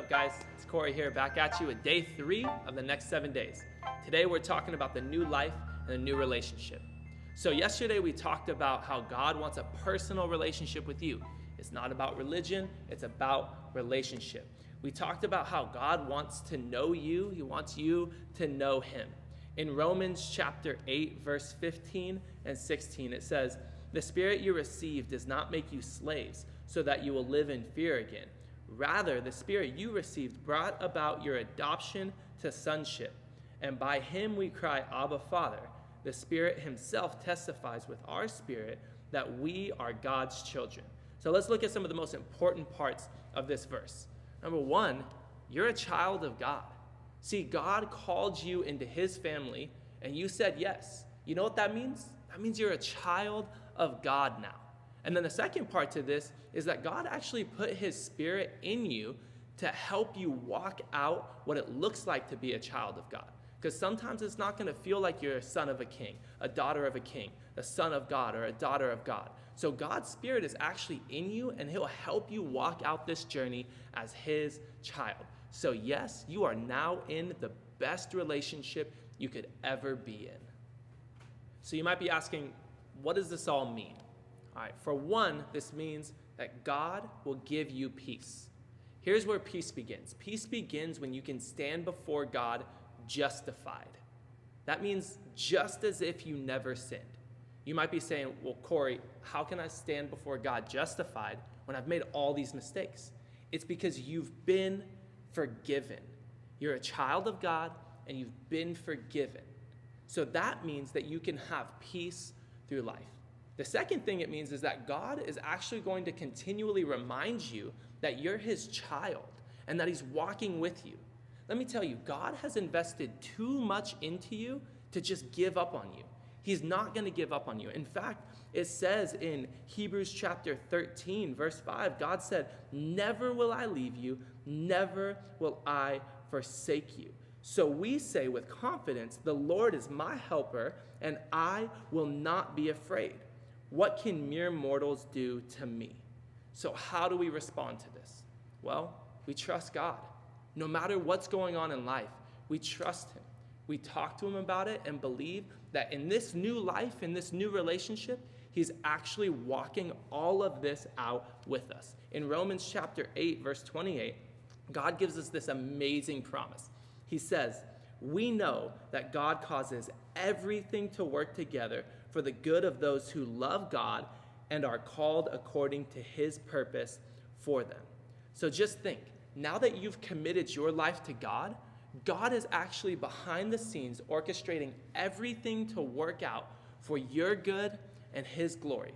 up, guys? It's Corey here, back at you with day 3 of the next 7 days. Today we're talking about the new life and a new relationship. So yesterday we talked about how God wants a personal relationship with you. It's not about religion, it's about relationship. We talked about how God wants to know you, He wants you to know Him. In Romans chapter 8, verse 15 and 16, it says, "The Spirit you received does not make you slaves, so that you will live in fear again. Rather, the Spirit you received brought about your adoption to sonship. And by Him we cry, Abba, Father. The Spirit Himself testifies with our spirit that we are God's children." So let's look at some of the most important parts of this verse. Number 1, you're a child of God. See, God called you into His family, and you said yes. You know what that means? That means you're a child of God now. And then the second part to this is that God actually put His Spirit in you to help you walk out what it looks like to be a child of God. Because sometimes it's not going to feel like you're a son of a king, a daughter of a king, a son of God, or a daughter of God. So God's Spirit is actually in you, and He'll help you walk out this journey as His child. So yes, you are now in the best relationship you could ever be in. So you might be asking, what does this all mean? All right, for one, this means that God will give you peace. Here's where peace begins. Peace begins when you can stand before God justified. That means just as if you never sinned. You might be saying, well, Corey, how can I stand before God justified when I've made all these mistakes? It's because you've been forgiven. You're a child of God, and you've been forgiven. So that means that you can have peace through life. The second thing it means is that God is actually going to continually remind you that you're His child and that He's walking with you. Let me tell you, God has invested too much into you to just give up on you. He's not going to give up on you. In fact, it says in Hebrews chapter 13, verse 5, God said, "Never will I leave you, never will I forsake you." So we say with confidence, "The Lord is my helper, and I will not be afraid. What can mere mortals do to me?" So how do we respond to this? Well, we trust God. No matter what's going on in life, we trust Him. We talk to Him about it and believe that in this new life, in this new relationship, He's actually walking all of this out with us. In Romans chapter 8, verse 28, God gives us this amazing promise. He says, "We know that God causes everything to work together for the good of those who love God and are called according to His purpose for them." So just think, now that you've committed your life to God, God is actually behind the scenes orchestrating everything to work out for your good and His glory.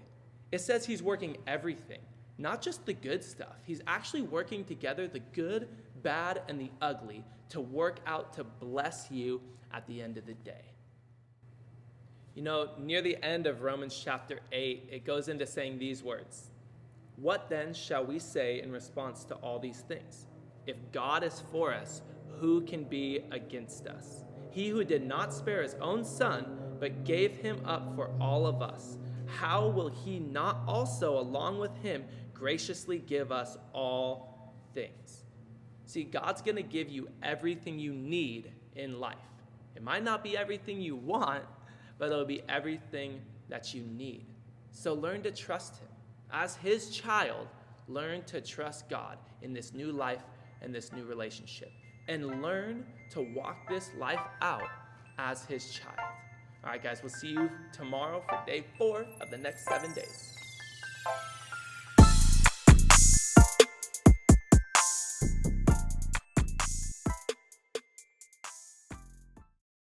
It says He's working everything, not just the good stuff. He's actually working together the good, bad, and the ugly to work out to bless you at the end of the day. You know, near the end of Romans chapter 8, it goes into saying these words, "What then shall we say in response to all these things? If God is for us, who can be against us? He who did not spare His own Son, but gave Him up for all of us, how will He not also, along with Him, graciously give us all things?" See, God's going to give you everything you need in life. It might not be everything you want, but it'll be everything that you need. So learn to trust Him. As His child, learn to trust God in this new life and this new relationship. And learn to walk this life out as His child. All right, guys, we'll see you tomorrow for day 4 of the next 7 days.